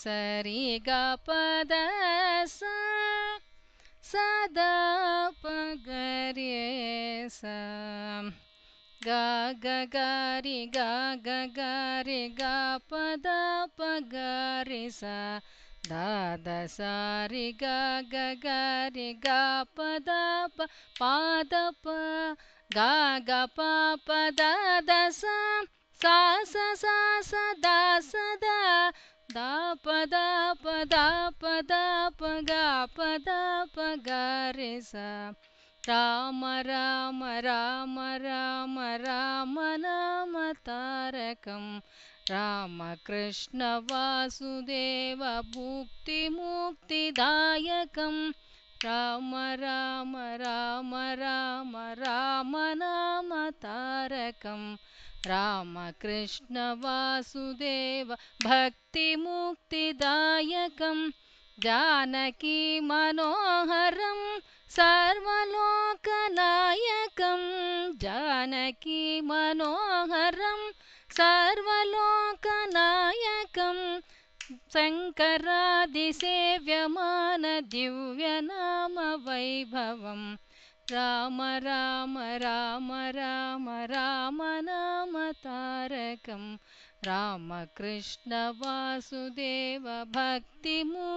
सरि ग पद सा सदा प ग रे सा ग ग ग रि ग ग ग रि ग पद प ग रि सा द द सा रि ग ग ग रि ग पद प द प ग ग प प द द सा सा सा सा सा द स द द प द प द प द प ग प द प ग रि सा राम राम राम राम राम नाम तारकं रामकृष्ण वासुदेव भुक्तिमुक्तिदायकं राम राम राम राम राम नाम तारकं रामकृष्ण वासुदेव भक्तिमुक्तिदायकं जानकी मनोहरं सर्वलोकनायकं जानकी मनोहरं सर्वलोकनायकं शङ्करादिसेव्यमान दिव्यनाम वैभवं राम राम राम राम राम नाम तारकं रामकृष्ण वासुदेव भक्तिमुक्तिदायकम्।